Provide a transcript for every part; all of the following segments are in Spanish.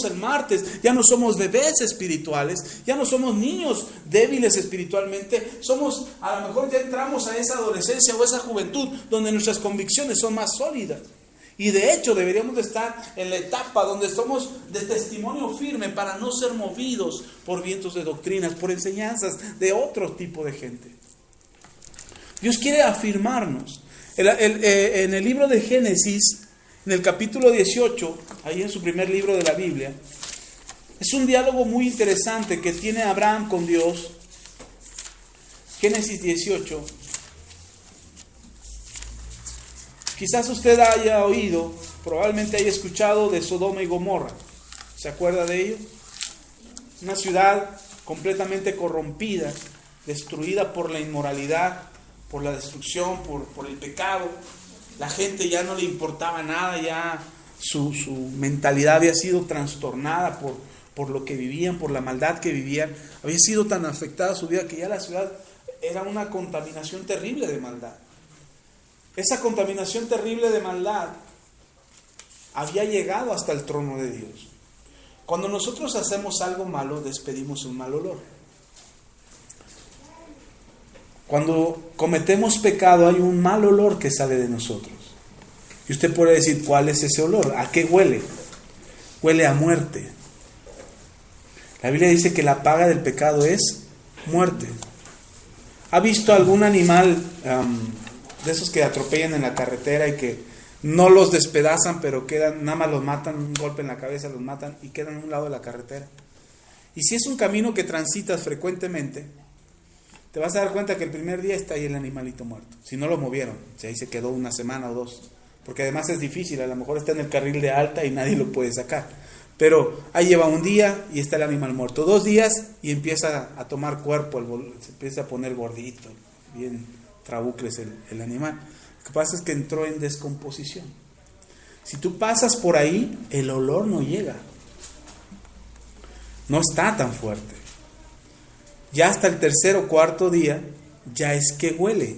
el martes, ya no somos bebés espirituales, ya no somos niños débiles espiritualmente, a lo mejor ya entramos a esa adolescencia o esa juventud donde nuestras convicciones son más sólidas. Y de hecho deberíamos de estar en la etapa donde somos de testimonio firme para no ser movidos por vientos de doctrinas, por enseñanzas de otro tipo de gente. Dios quiere afirmarnos. En el libro de Génesis, en el capítulo 18, ahí en su primer libro de la Biblia, es un diálogo muy interesante que tiene Abraham con Dios. Génesis 18. Quizás usted haya oído, probablemente haya escuchado de Sodoma y Gomorra. ¿Se acuerda de ello? Una ciudad completamente corrompida, destruida por la inmoralidad, por la destrucción, por el pecado. La gente ya no le importaba nada, ya su mentalidad había sido trastornada por lo que vivían, por la maldad que vivían. Había sido tan afectada su vida que ya la ciudad era una contaminación terrible de maldad. Esa contaminación terrible de maldad había llegado hasta el trono de Dios. Cuando nosotros hacemos algo malo, despedimos un mal olor. Cuando cometemos pecado, hay un mal olor que sale de nosotros. Y usted puede decir, ¿cuál es ese olor? ¿A qué huele? Huele a muerte. La Biblia dice que la paga del pecado es muerte. ¿Ha visto algún animal de esos que atropellan en la carretera y que no los despedazan, pero quedan, nada más los matan, un golpe en la cabeza los matan y quedan a un lado de la carretera? Y si es un camino que transitas frecuentemente, te vas a dar cuenta que el primer día está ahí el animalito muerto. Si no lo movieron, si ahí se quedó una semana o dos. Porque además es difícil, a lo mejor está en el carril de alta y nadie lo puede sacar. Pero ahí lleva un día y está el animal muerto. 2 días y empieza a tomar cuerpo, se empieza a poner gordito, bien trabucles el animal. Lo que pasa es que entró en descomposición. Si tú pasas por ahí, el olor no llega. No está tan fuerte. Ya hasta el 3er o 4 día, ya es que huele.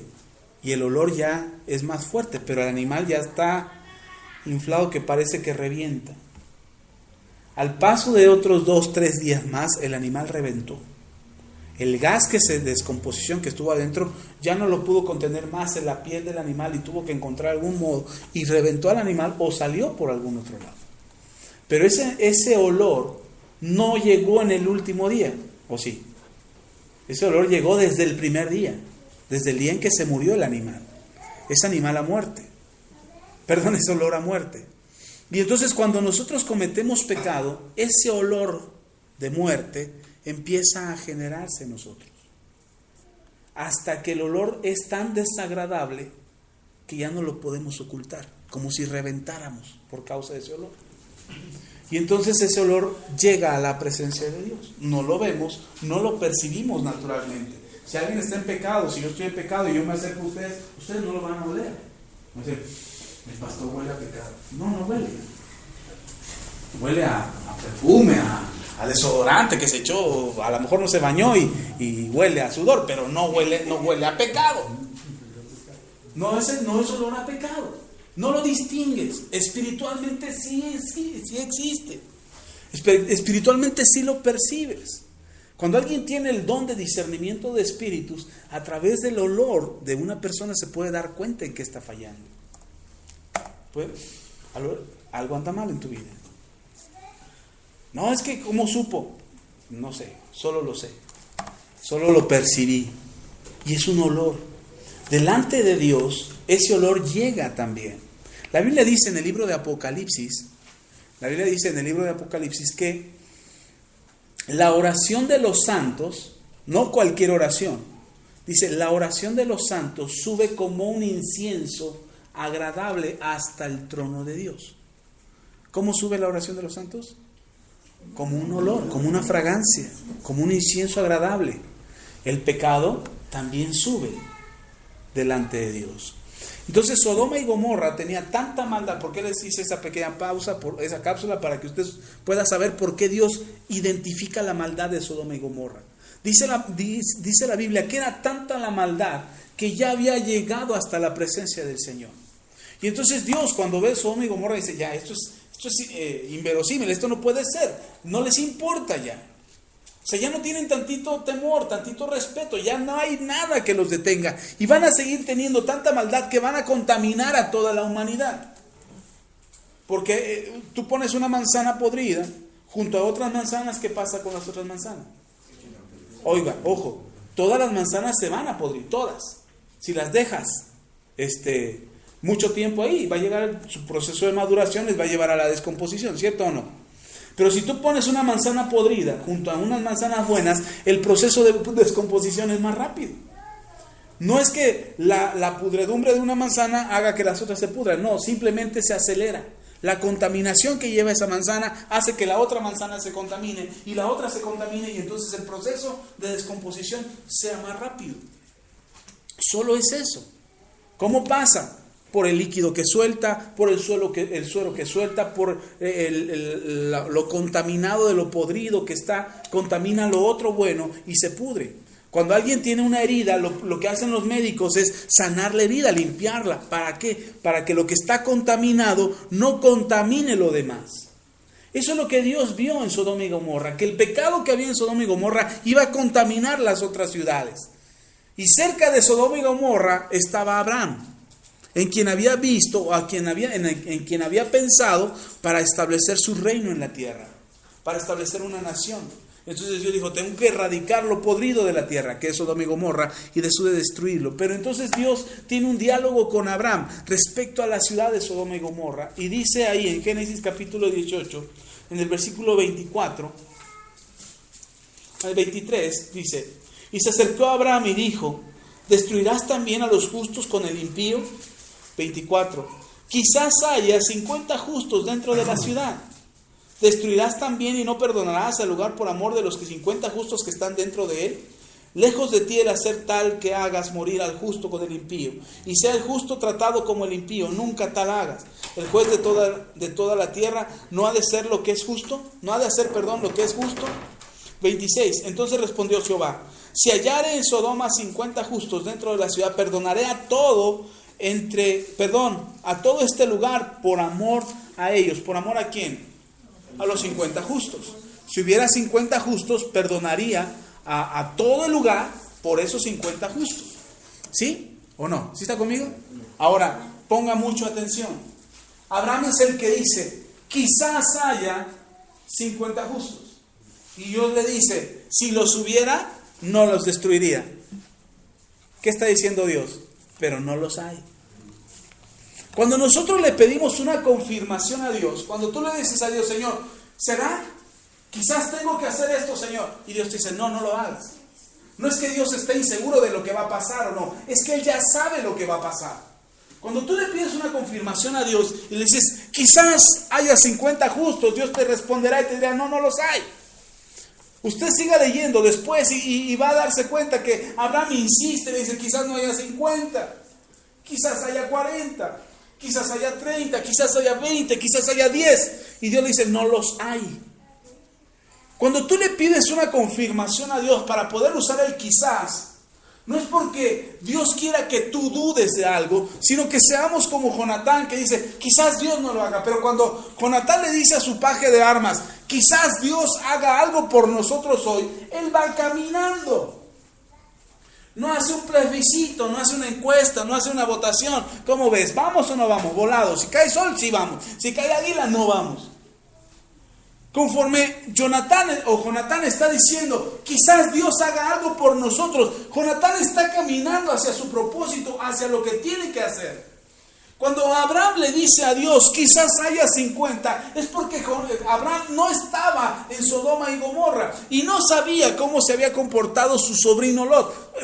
Y el olor ya es más fuerte, pero el animal ya está inflado que parece que revienta. Al paso de otros 2-3 días más, el animal reventó. El gas de descomposición que estuvo adentro ya no lo pudo contener más en la piel del animal y tuvo que encontrar algún modo y reventó al animal o salió por algún otro lado. Pero ese olor no llegó en el último día, ¿o sí? Ese olor llegó desde el primer día, desde el día en que se murió el animal. Ese animal a muerte. Perdón, ese olor a muerte. Y entonces cuando nosotros cometemos pecado, ese olor de muerte empieza a generarse en nosotros. Hasta que el olor es tan desagradable que ya no lo podemos ocultar, como si reventáramos por causa de ese olor. Y entonces ese olor llega a la presencia de Dios. No lo vemos, no lo percibimos naturalmente. Si alguien está en pecado, si yo estoy en pecado y yo me acerco a ustedes no lo van a oler. No sé, el pastor huele a pecado. No huele. Huele a perfume, a desodorante que se echó, a lo mejor no se bañó y huele a sudor, pero no huele a pecado. No es olor a pecado. No lo distingues. Espiritualmente sí existe. Espiritualmente sí lo percibes. Cuando alguien tiene el don de discernimiento de espíritus, a través del olor de una persona se puede dar cuenta en que está fallando. Pues, algo anda mal en tu vida. No, es que ¿cómo supo? No sé, solo lo sé. Solo lo percibí. Y es un olor. Delante de Dios, ese olor llega también. La Biblia dice en el libro de Apocalipsis, que la oración de los santos, no cualquier oración, dice, la oración de los santos sube como un incienso agradable hasta el trono de Dios. ¿Cómo sube la oración de los santos? Como un olor, como una fragancia, como un incienso agradable. El pecado también sube delante de Dios. Entonces Sodoma y Gomorra tenía tanta maldad. ¿Por qué les hice esa pequeña pausa, por esa cápsula? Para que usted pueda saber por qué Dios identifica la maldad de Sodoma y Gomorra. Dice la Biblia que era tanta la maldad que ya había llegado hasta la presencia del Señor. Y entonces Dios, cuando ve Sodoma y Gomorra, dice, ya, esto Esto es inverosímil, esto no puede ser. No les importa ya. O sea, ya no tienen tantito temor, tantito respeto, ya no hay nada que los detenga. Y van a seguir teniendo tanta maldad que van a contaminar a toda la humanidad. Porque tú pones una manzana podrida junto a otras manzanas, ¿qué pasa con las otras manzanas? Oiga, ojo, todas las manzanas se van a podrir, todas. Si las dejas mucho tiempo ahí, va a llegar su proceso de maduración, les va a llevar a la descomposición, ¿cierto o no? Pero si tú pones una manzana podrida junto a unas manzanas buenas, el proceso de descomposición es más rápido. No es que la pudredumbre de una manzana haga que las otras se pudran, no, simplemente se acelera. La contaminación que lleva esa manzana hace que la otra manzana se contamine y la otra se contamine, y entonces el proceso de descomposición sea más rápido. Solo es eso. ¿Cómo pasa? Por el líquido que suelta, por el suelo que suelta, por lo contaminado de lo podrido que está, contamina lo otro bueno y se pudre. Cuando alguien tiene una herida, lo que hacen los médicos es sanar la herida, limpiarla. ¿Para qué? Para que lo que está contaminado no contamine lo demás. Eso es lo que Dios vio en Sodoma y Gomorra, que el pecado que había en Sodoma y Gomorra iba a contaminar las otras ciudades. Y cerca de Sodoma y Gomorra estaba Abraham, en quien había visto, o en quien había pensado para establecer su reino en la tierra, para establecer una nación. Entonces Dios dijo, tengo que erradicar lo podrido de la tierra, que es Sodoma y Gomorra, y de destruirlo. Pero entonces Dios tiene un diálogo con Abraham respecto a la ciudad de Sodoma y Gomorra, y dice ahí en Génesis capítulo 18, en el versículo 24 al 23, dice: y se acercó a Abraham y dijo, ¿destruirás también a los justos con el impío? 24. Quizás haya 50 justos dentro de la ciudad. ¿Destruirás también y no perdonarás al lugar por amor de los 50 justos que están dentro de él? Lejos de ti el hacer tal que hagas morir al justo con el impío, y sea el justo tratado como el impío, nunca tal hagas. El juez de toda la tierra no ha de ser lo que es justo, no ha de hacer, lo que es justo. 26. Entonces respondió Jehová, si hallare en Sodoma 50 justos dentro de la ciudad, perdonaré a todo este lugar por amor a ellos. ¿Por amor a quién? A los 50 justos. Si hubiera 50 justos, perdonaría a todo el lugar por esos 50 justos. ¿Sí o no? ¿Sí está conmigo? Ahora, ponga mucha atención. Abraham es el que dice, quizás haya 50 justos. Y Dios le dice, si los hubiera, no los destruiría. ¿Qué está diciendo Dios? Pero no los hay. Cuando nosotros le pedimos una confirmación a Dios, cuando tú le dices a Dios, Señor, ¿será? Quizás tengo que hacer esto, Señor. Y Dios te dice, no lo hagas. No es que Dios esté inseguro de lo que va a pasar o no. Es que Él ya sabe lo que va a pasar. Cuando tú le pides una confirmación a Dios y le dices, quizás haya 50 justos, Dios te responderá y te dirá, no los hay. Usted siga leyendo después y va a darse cuenta que Abraham insiste, le dice, quizás no haya 50, quizás haya 40, quizás haya 30, quizás haya 20, quizás haya 10. Y Dios le dice, no los hay. Cuando tú le pides una confirmación a Dios para poder usar el quizás, no es porque Dios quiera que tú dudes de algo, sino que seamos como Jonatán, que dice, quizás Dios no lo haga. Pero cuando Jonatán le dice a su paje de armas, quizás Dios haga algo por nosotros hoy, él va caminando. No hace un plebiscito, no hace una encuesta, no hace una votación. ¿Cómo ves? ¿Vamos o no vamos? Volados. Si cae sol, sí vamos. Si cae águila, no vamos. Conforme Jonatán está diciendo, quizás Dios haga algo por nosotros, Jonatán está caminando hacia su propósito, hacia lo que tiene que hacer. Cuando Abraham le dice a Dios, quizás haya 50, es porque Abraham no estaba en Sodoma y Gomorra y no sabía cómo se había comportado su sobrino Lot.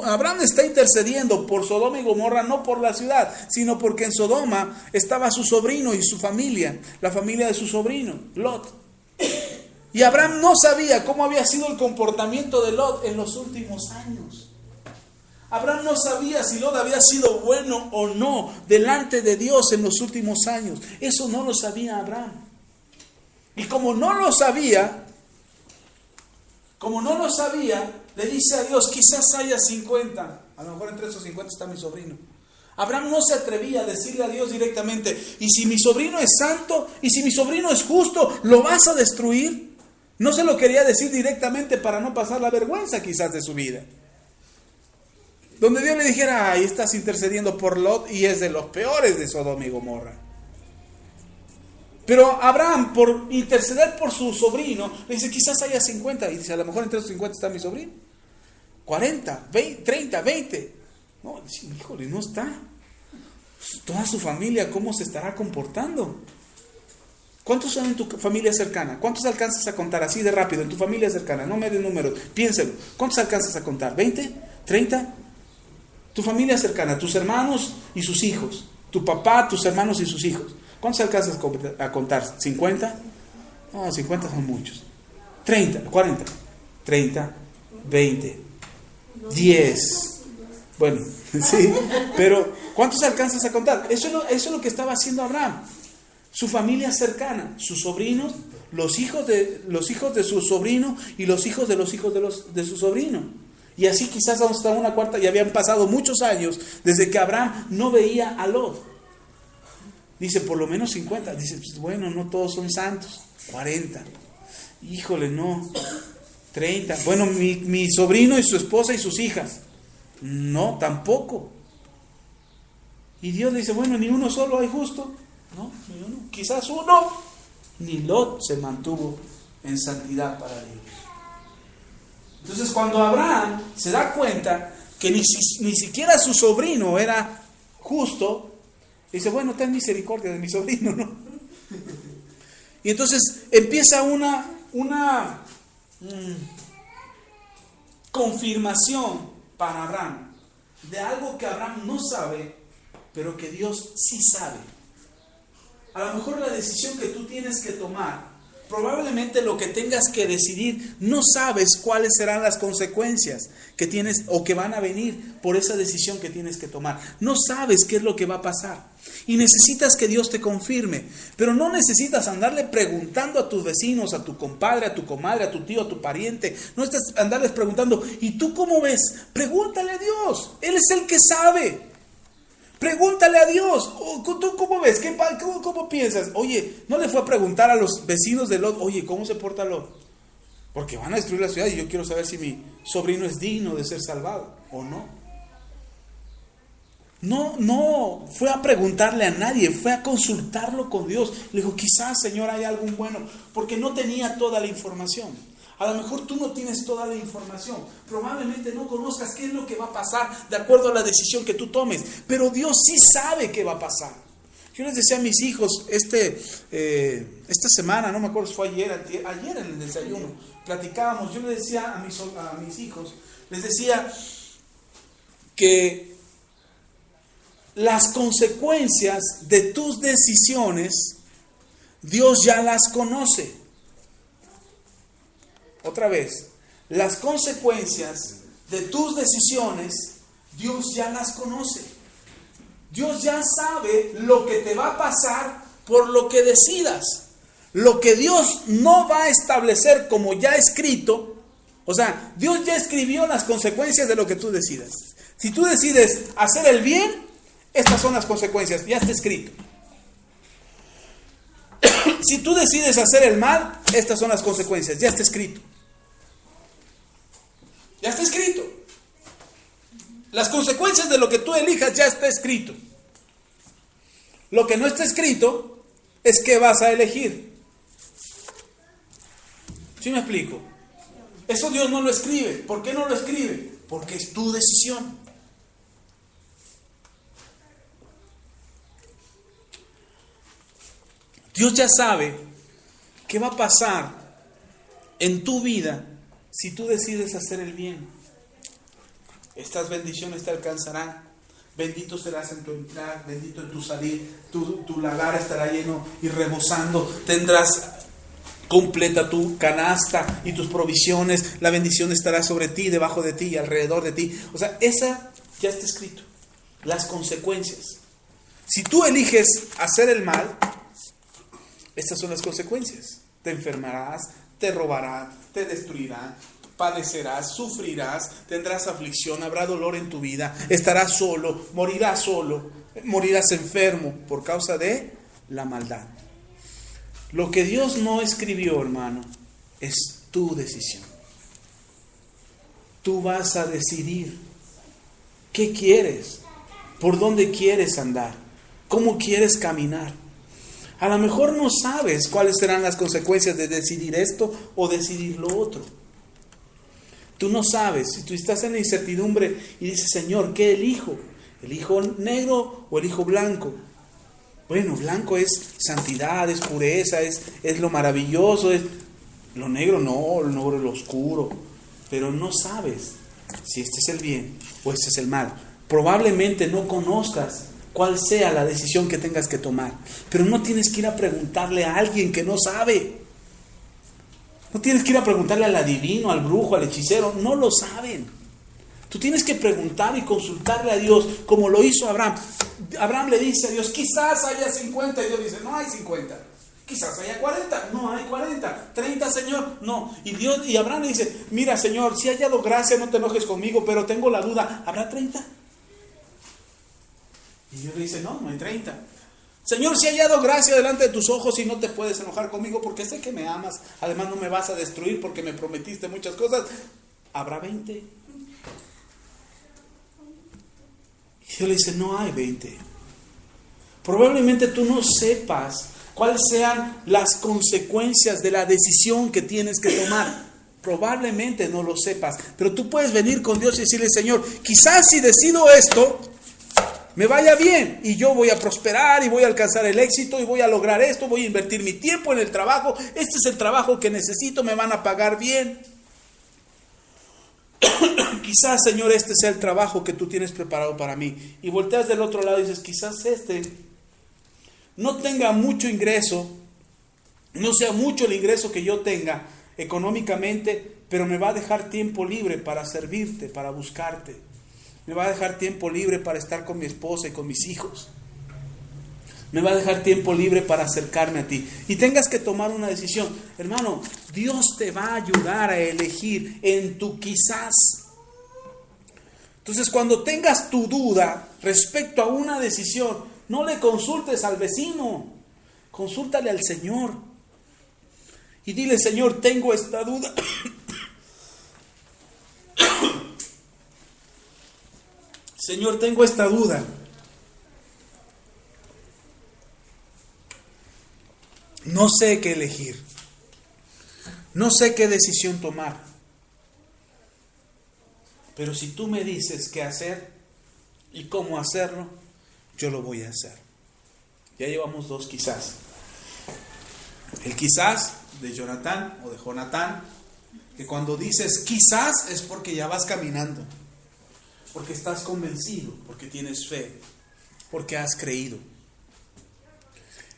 Abraham está intercediendo por Sodoma y Gomorra, no por la ciudad, sino porque en Sodoma estaba su sobrino y su familia, la familia de su sobrino, Lot. Y Abraham no sabía cómo había sido el comportamiento de Lot en los últimos años. Abraham no sabía si Lot había sido bueno o no delante de Dios en los últimos años. Eso no lo sabía Abraham. Y como no lo sabía, le dice a Dios, quizás haya 50. A lo mejor entre esos 50 está mi sobrino. Abraham no se atrevía a decirle a Dios directamente, y si mi sobrino es santo, y si mi sobrino es justo, ¿lo vas a destruir? No se lo quería decir directamente para no pasar la vergüenza quizás de su vida. Donde Dios le dijera, ahí estás intercediendo por Lot y es de los peores de Sodoma y Gomorra. Pero Abraham, por interceder por su sobrino, le dice, quizás haya 50. Y dice, a lo mejor entre esos 50 está mi sobrino. 40, 20, 30, 20. No, dice, híjole, no está. Toda su familia, ¿cómo se estará comportando? ¿Cuántos son en tu familia cercana? ¿Cuántos alcanzas a contar así de rápido en tu familia cercana? No me den números, piénselo. ¿Cuántos alcanzas a contar? ¿20? ¿30? Tu familia cercana, tus hermanos y sus hijos. Tu papá, tus hermanos y sus hijos. ¿Cuántos alcanzas a contar? ¿50? No, 50 son muchos. 30, 40, 30, 20, 10. Bueno, sí, pero ¿cuántos alcanzas a contar? Eso es lo que estaba haciendo Abraham. Su familia cercana, sus sobrinos, los hijos de su sobrino y los hijos de su sobrino. Y así quizás hasta una cuarta, y habían pasado muchos años desde que Abraham no veía a Lot. Dice, por lo menos 50. Dice, pues, bueno, no todos son santos. 40. Híjole, no. 30. Bueno, mi sobrino y su esposa y sus hijas. No, tampoco. Y Dios le dice, bueno, ni uno solo hay justo. No, ni uno. Quizás uno. Ni Lot se mantuvo en santidad para Dios. Entonces, cuando Abraham se da cuenta que ni siquiera su sobrino era justo, dice, bueno, ten misericordia de mi sobrino, ¿no? Y entonces empieza una confirmación para Abraham de algo que Abraham no sabe, pero que Dios sí sabe. A lo mejor la decisión que tú tienes que tomar, probablemente lo que tengas que decidir, no sabes cuáles serán las consecuencias que tienes o que van a venir por esa decisión que tienes que tomar. No sabes qué es lo que va a pasar. Y necesitas que Dios te confirme. Pero no necesitas andarle preguntando a tus vecinos, a tu compadre, a tu comadre, a tu tío, a tu pariente. No necesitas andarles preguntando, ¿y tú cómo ves? Pregúntale a Dios. Él es el que sabe. Pregúntale a Dios. ¿Tú cómo ves? ¿Cómo piensas? Oye, no le fue a preguntar a los vecinos de Lot, oye, ¿cómo se porta Lot? Porque van a destruir la ciudad y yo quiero saber si mi sobrino es digno de ser salvado o no. No fue a preguntarle a nadie, fue a consultarlo con Dios. Le dijo, quizás, Señor, hay algún bueno, porque no tenía toda la información. A lo mejor tú no tienes toda la información, probablemente no conozcas qué es lo que va a pasar de acuerdo a la decisión que tú tomes, pero Dios sí sabe qué va a pasar. Yo les decía a mis hijos esta semana, no me acuerdo si fue ayer en el desayuno, platicábamos, yo les decía a mis hijos, les decía que las consecuencias de tus decisiones, Dios ya las conoce. Otra vez, las consecuencias de tus decisiones, Dios ya las conoce. Dios ya sabe lo que te va a pasar por lo que decidas. Lo que Dios no va a establecer como ya escrito, o sea, Dios ya escribió las consecuencias de lo que tú decidas. Si tú decides hacer el bien, estas son las consecuencias, ya está escrito. Si tú decides hacer el mal, estas son las consecuencias, ya está escrito. Ya está escrito. Las consecuencias de lo que tú elijas ya está escrito. Lo que no está escrito es qué vas a elegir. ¿Sí me explico? Eso Dios no lo escribe. ¿Por qué no lo escribe? Porque es tu decisión. Dios ya sabe qué va a pasar en tu vida si tú decides hacer el bien. Estas bendiciones te alcanzarán. Bendito serás en tu entrar, bendito en tu salir. Tu lagar estará lleno y rebosando. Tendrás completa tu canasta y tus provisiones. La bendición estará sobre ti, debajo de ti y alrededor de ti. O sea, esa ya está escrito. Las consecuencias. Si tú eliges hacer el mal, estas son las consecuencias. Te enfermarás, te robarán, te destruirán, padecerás, sufrirás, tendrás aflicción, habrá dolor en tu vida, estarás solo, morirás enfermo por causa de la maldad. Lo que Dios no escribió, hermano, es tu decisión. Tú vas a decidir qué quieres, por dónde quieres andar, cómo quieres caminar. A lo mejor no sabes cuáles serán las consecuencias de decidir esto o decidir lo otro. Tú no sabes, si tú estás en la incertidumbre y dices, Señor, ¿qué elijo? ¿Elijo negro o elijo blanco? Bueno, blanco es santidad, es pureza, es lo maravilloso, es lo negro no, lo negro es lo oscuro. Pero no sabes si este es el bien o este es el mal. Probablemente no conozcas cuál sea la decisión que tengas que tomar. Pero no tienes que ir a preguntarle a alguien que no sabe. No tienes que ir a preguntarle al adivino, al brujo, al hechicero. No lo saben. Tú tienes que preguntar y consultarle a Dios, como lo hizo Abraham. Abraham le dice a Dios, quizás haya 50. Y Dios dice, no hay 50. Quizás haya 40. No hay 40. 30, Señor. No. Y Abraham le dice, mira, Señor, si haya dado gracia, no te enojes conmigo, pero tengo la duda. ¿Habrá 30? Y Dios le dice, no hay 30. Señor, si he hallado gracia delante de tus ojos y no te puedes enojar conmigo porque sé que me amas, además no me vas a destruir porque me prometiste muchas cosas, ¿habrá 20? Y Dios le dice, no hay 20. Probablemente tú no sepas cuáles sean las consecuencias de la decisión que tienes que tomar. Probablemente no lo sepas, pero tú puedes venir con Dios y decirle, Señor, quizás si decido esto, me vaya bien y yo voy a prosperar y voy a alcanzar el éxito y voy a lograr esto, voy a invertir mi tiempo en el trabajo, este es el trabajo que necesito, me van a pagar bien. Quizás, Señor, este sea el trabajo que tú tienes preparado para mí. Y volteas del otro lado y dices, quizás este no tenga mucho ingreso, no sea mucho el ingreso que yo tenga económicamente, pero me va a dejar tiempo libre para servirte, para buscarte. Me va a dejar tiempo libre para estar con mi esposa y con mis hijos. Me va a dejar tiempo libre para acercarme a ti. Y tengas que tomar una decisión. Hermano, Dios te va a ayudar a elegir en tu quizás. Entonces, cuando tengas tu duda respecto a una decisión, no le consultes al vecino. Consúltale al Señor. Y dile, Señor, tengo esta duda. Señor, tengo esta duda. No sé qué elegir. No sé qué decisión tomar. Pero si tú me dices qué hacer y cómo hacerlo, yo lo voy a hacer. Ya llevamos 2 quizás. El quizás de Jonatán o de Jonatán, que cuando dices quizás es porque ya vas caminando. Porque estás convencido, porque tienes fe, porque has creído.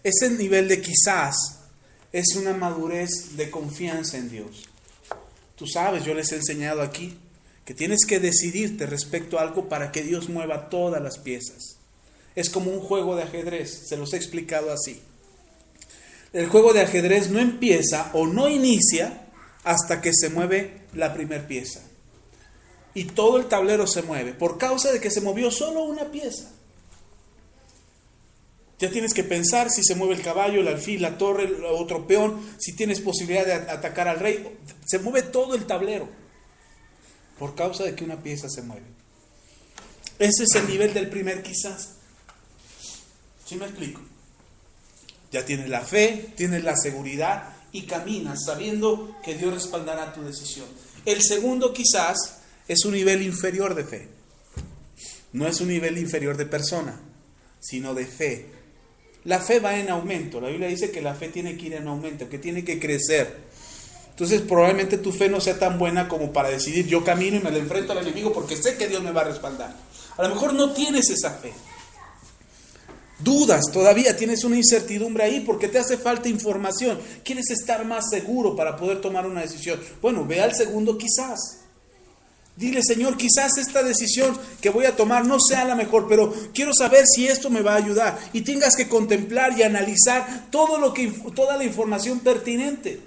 Ese nivel de quizás es una madurez de confianza en Dios. Tú sabes, yo les he enseñado aquí que tienes que decidirte respecto a algo para que Dios mueva todas las piezas. Es como un juego de ajedrez, se los he explicado así. El juego de ajedrez no empieza o no inicia hasta que se mueve la primera pieza. Y todo el tablero se mueve por causa de que se movió solo una pieza. Ya tienes que pensar si se mueve el caballo, el alfil, la torre, el otro peón, si tienes posibilidad de atacar al rey. Se mueve todo el tablero por causa de que una pieza se mueve. Ese es el nivel del primer quizás. ¿Sí me explico? Ya tienes la fe, tienes la seguridad y caminas sabiendo que Dios respaldará tu decisión. El segundo quizás es un nivel inferior de fe. No es un nivel inferior de persona, sino de fe. La fe va en aumento. La Biblia dice que la fe tiene que ir en aumento, que tiene que crecer. Entonces probablemente tu fe no sea tan buena como para decidir, yo camino y me le enfrento al enemigo porque sé que Dios me va a respaldar. A lo mejor no tienes esa fe. Dudas todavía, tienes una incertidumbre ahí porque te hace falta información. Quieres estar más seguro para poder tomar una decisión. Bueno, ve al segundo quizás. Dile, Señor, quizás esta decisión que voy a tomar no sea la mejor, pero quiero saber si esto me va a ayudar. Y tengas que contemplar y analizar toda la información pertinente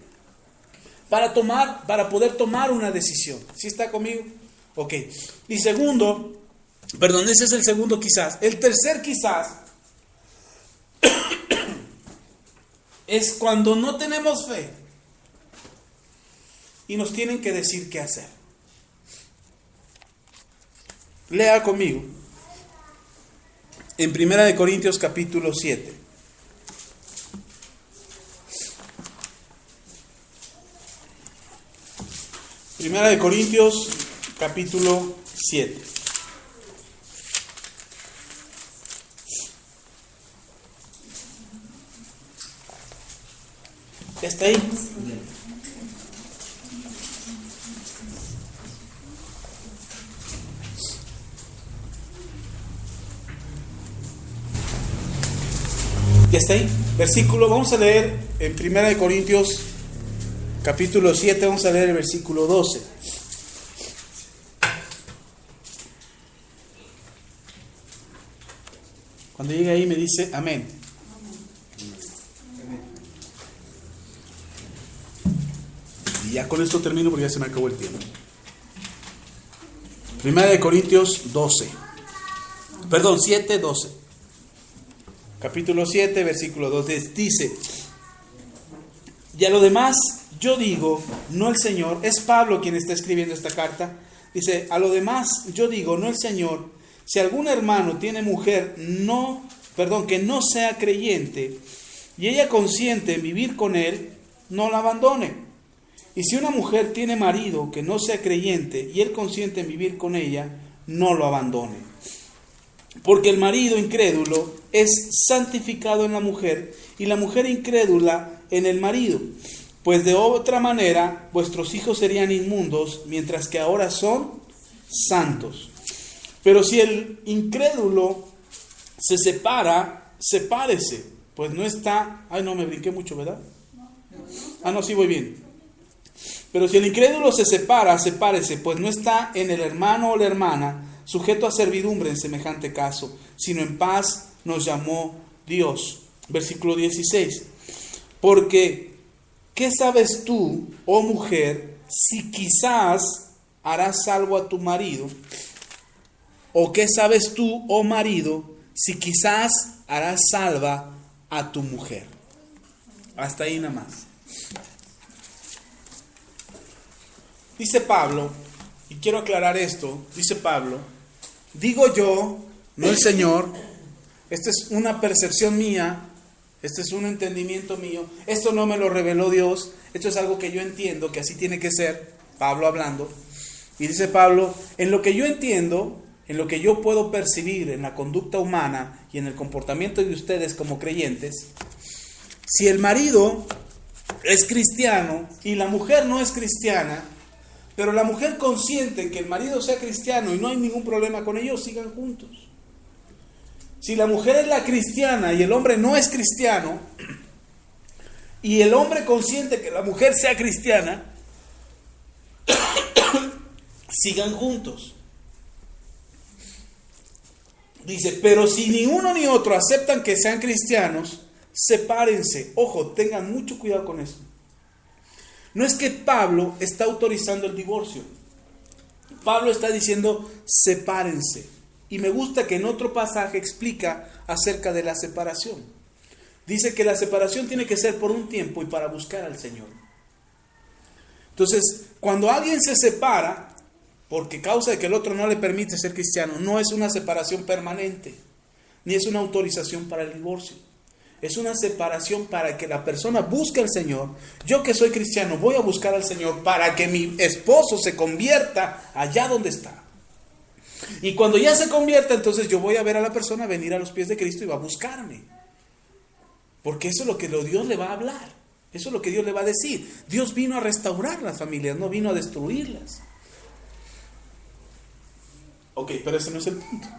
para poder tomar una decisión. ¿Sí está conmigo? Ok. Y segundo, perdón, ese es el segundo quizás. El tercer quizás es cuando no tenemos fe y nos tienen que decir qué hacer. Lea conmigo en 1 Corintios capítulo 7. Primera de Corintios capítulo 7. ¿Ya está ahí? ¿Ya está ahí? Versículo, vamos a leer en 1 Corintios capítulo 7, vamos a leer el versículo 12. Cuando llegue ahí me dice amén. Y ya con esto termino porque ya se me acabó el tiempo. 1 Corintios 12. Perdón, 7, 12. Capítulo 7, versículo 2, dice: y a lo demás yo digo, no el Señor. Es Pablo quien está escribiendo esta carta. Dice: a lo demás yo digo, no el Señor. Si algún hermano tiene mujer que no sea creyente, y ella consiente en vivir con él, no la abandone. Y si una mujer tiene marido que no sea creyente, y él consiente en vivir con ella, no lo abandone. Porque el marido incrédulo es santificado en la mujer, y la mujer incrédula en el marido. Pues de otra manera vuestros hijos serían inmundos, mientras que ahora son santos. Pero si el incrédulo se separa, sepárese, pues no está... Ay, no, me brinqué mucho, ¿verdad? Ah, no, sí voy bien. Pero si el incrédulo se separa, sepárese, pues no está en el hermano o la hermana sujeto a servidumbre en semejante caso, sino en paz nos llamó Dios. Versículo 16. Porque, ¿qué sabes tú, oh mujer, si quizás harás salvo a tu marido? ¿O qué sabes tú, oh marido, si quizás harás salva a tu mujer? Hasta ahí nada más. Dice Pablo, y quiero aclarar esto, dice Pablo: digo yo, no el Señor, esta es una percepción mía, este es un entendimiento mío, esto no me lo reveló Dios, esto es algo que yo entiendo, que así tiene que ser, Pablo hablando. Y dice Pablo: en lo que yo entiendo, en lo que yo puedo percibir en la conducta humana y en el comportamiento de ustedes como creyentes, si el marido es cristiano y la mujer no es cristiana, pero la mujer consiente que el marido sea cristiano y no hay ningún problema con ellos, sigan juntos. Si la mujer es la cristiana y el hombre no es cristiano, y el hombre consiente que la mujer sea cristiana, sigan juntos. Dice: pero si ni uno ni otro aceptan que sean cristianos, sepárense. Ojo, tengan mucho cuidado con eso. No es que Pablo está autorizando el divorcio. Pablo está diciendo: sepárense. Y me gusta que en otro pasaje explica acerca de la separación. Dice que la separación tiene que ser por un tiempo y para buscar al Señor. Entonces, cuando alguien se separa, porque causa de que el otro no le permite ser cristiano, no es una separación permanente, ni es una autorización para el divorcio. Es una separación para que la persona busque al Señor. Yo que soy cristiano voy a buscar al Señor para que mi esposo se convierta allá donde está. Y cuando ya se convierta, entonces yo voy a ver a la persona venir a los pies de Cristo y va a buscarme. Porque eso es lo que Dios le va a hablar. Eso es lo que Dios le va a decir. Dios vino a restaurar las familias, no vino a destruirlas. Ok, pero ese no es el punto.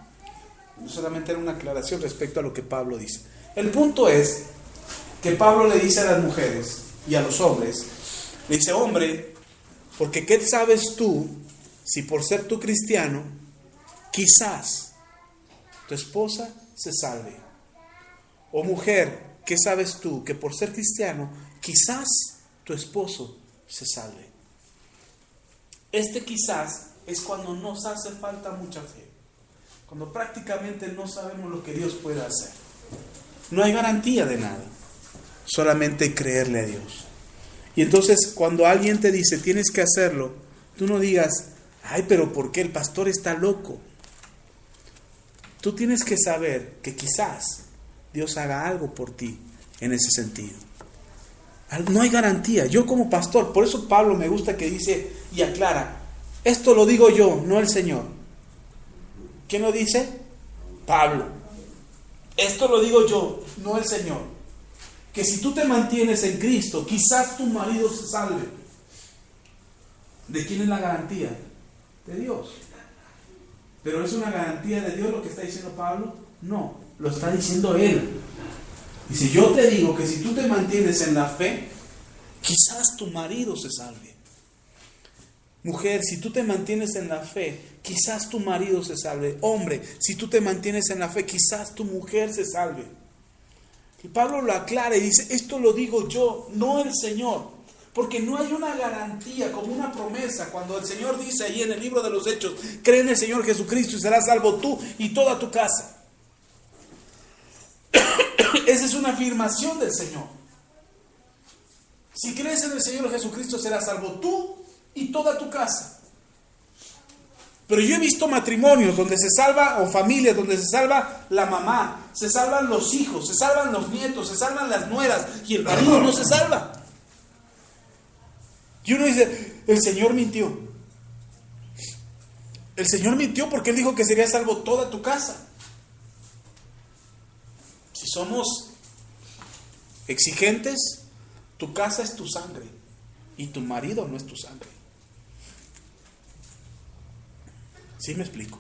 Solamente era una aclaración respecto a lo que Pablo dice. El punto es que Pablo le dice a las mujeres y a los hombres, le dice: hombre, porque ¿qué sabes tú si por ser tú cristiano, quizás tu esposa se salve? O mujer, ¿qué sabes tú que por ser cristiano, quizás tu esposo se salve. Este quizás es cuando nos hace falta mucha fe, cuando prácticamente no sabemos lo que Dios puede hacer. No hay garantía de nada, solamente creerle a Dios. Y entonces cuando alguien te dice tienes que hacerlo, tú no digas, ay, pero ¿por qué el pastor está loco? Tú tienes que saber que quizás Dios haga algo por ti en ese sentido. No hay garantía. Yo como pastor, por eso Pablo me gusta que dice y aclara, esto lo digo yo, no el Señor. ¿Quién lo dice? Pablo. Esto lo digo yo, no el Señor. Que si tú te mantienes en Cristo, quizás tu marido se salve. ¿De quién es la garantía? De Dios. ¿Pero es una garantía de Dios lo que está diciendo Pablo? No, lo está diciendo él. Dice, yo te digo que si tú te mantienes en la fe, quizás tu marido se salve. Mujer, si tú te mantienes en la fe, quizás tu marido se salve. Hombre, si tú te mantienes en la fe, quizás tu mujer se salve. Y Pablo lo aclara y dice, esto lo digo yo, no el Señor. Porque no hay una garantía, como una promesa, cuando el Señor dice ahí en el libro de los Hechos, cree en el Señor Jesucristo y serás salvo tú y toda tu casa. Esa es una afirmación del Señor. Si crees en el Señor Jesucristo serás salvo tú y toda tu casa. Pero yo he visto matrimonios donde se salva, o familias donde se salva la mamá, se salvan los hijos, se salvan los nietos, se salvan las nueras y el marido no se salva. Y uno dice, el Señor mintió. El Señor mintió porque Él dijo que sería salvo toda tu casa. Si somos exigentes, tu casa es tu sangre y tu marido no es tu sangre. ¿Sí me explico?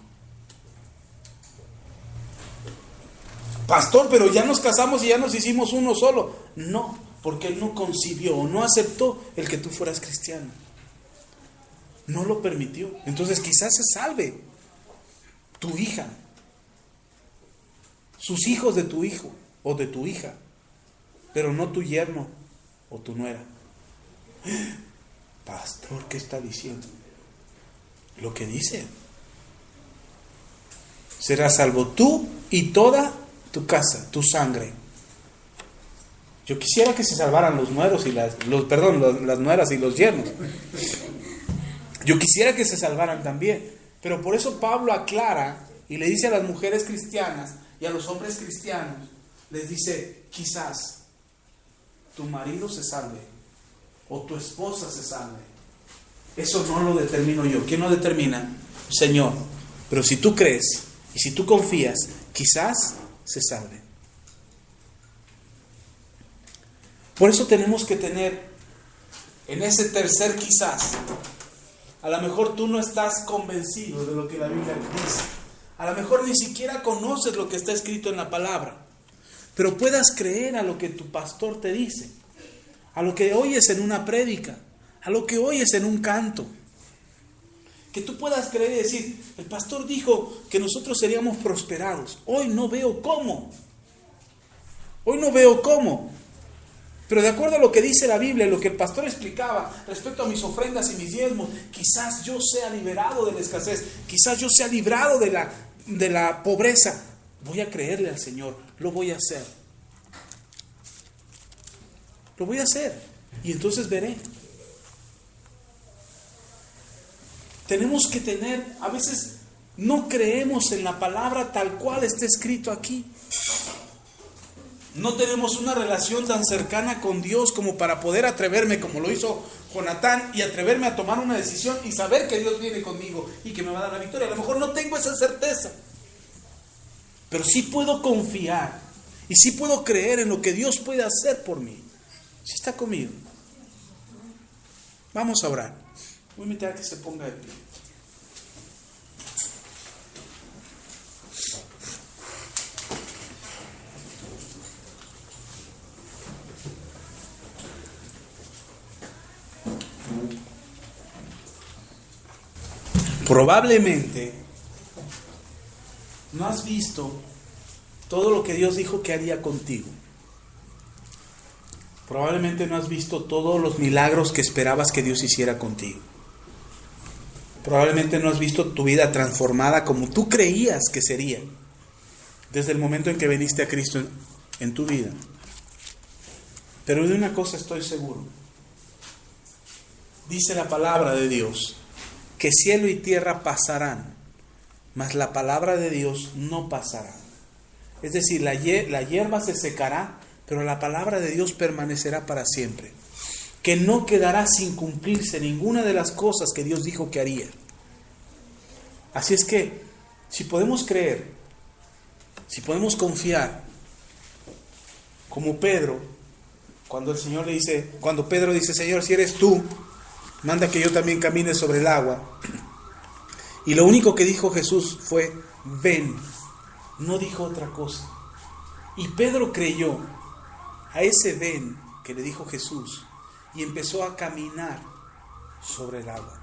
Pastor, pero ya nos casamos y ya nos hicimos uno solo. No, porque Él no concibió o no aceptó el que tú fueras cristiano. No lo permitió. Entonces quizás se salve tu hija, sus hijos de tu hijo o de tu hija, pero no tu yerno o tu nuera. Pastor, ¿qué está diciendo? Lo que dice. Serás salvo tú y toda tu casa, tu sangre. Yo quisiera que se salvaran los nueros y las nueras y los yernos. Yo quisiera que se salvaran también. Pero por eso Pablo aclara y le dice a las mujeres cristianas y a los hombres cristianos, les dice, quizás tu marido se salve o tu esposa se salve. Eso no lo determino yo. ¿Quién lo determina? Señor. Pero si tú crees y si tú confías, quizás se salve. Por eso tenemos que tener en ese tercer quizás. A lo mejor tú no estás convencido de lo que la Biblia dice. A lo mejor ni siquiera conoces lo que está escrito en la palabra. Pero puedas creer a lo que tu pastor te dice. A lo que oyes en una prédica. A lo que oyes en un canto. Que tú puedas creer y decir, el pastor dijo que nosotros seríamos prosperados. Hoy no veo cómo. Hoy no veo cómo. Pero de acuerdo a lo que dice la Biblia, lo que el pastor explicaba respecto a mis ofrendas y mis diezmos, quizás yo sea liberado de la escasez, quizás yo sea librado de la pobreza. Voy a creerle al Señor, lo voy a hacer. Lo voy a hacer y entonces veré. Tenemos que tener, a veces no creemos en la palabra tal cual está escrito aquí. No tenemos una relación tan cercana con Dios como para poder atreverme, como lo hizo Jonatán, y atreverme a tomar una decisión y saber que Dios viene conmigo y que me va a dar la victoria. A lo mejor no tengo esa certeza, pero sí puedo confiar y sí puedo creer en lo que Dios puede hacer por mí. ¿Sí está conmigo? Vamos a orar. Voy a invitar a que se ponga de pie. Probablemente no has visto todo lo que Dios dijo que haría contigo. Probablemente no has visto todos los milagros que esperabas que Dios hiciera contigo. Probablemente no has visto tu vida transformada como tú creías que sería desde el momento en que viniste a Cristo en tu vida. Pero de una cosa estoy seguro. Dice la palabra de Dios que cielo y tierra pasarán, mas la palabra de Dios no pasará. Es decir, la hierba se secará, pero la palabra de Dios permanecerá para siempre. Que no quedará sin cumplirse ninguna de las cosas que Dios dijo que haría. Así es que, si podemos creer, si podemos confiar, como Pedro, cuando Pedro dice, Señor, si eres tú, manda que yo también camine sobre el agua. Y lo único que dijo Jesús fue, ven. No dijo otra cosa. Y Pedro creyó a ese ven que le dijo Jesús y empezó a caminar sobre el agua.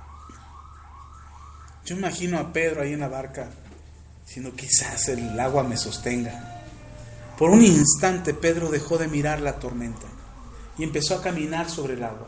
Yo imagino a Pedro ahí en la barca diciendo, quizás el agua me sostenga. Por un instante Pedro dejó de mirar la tormenta y empezó a caminar sobre el agua.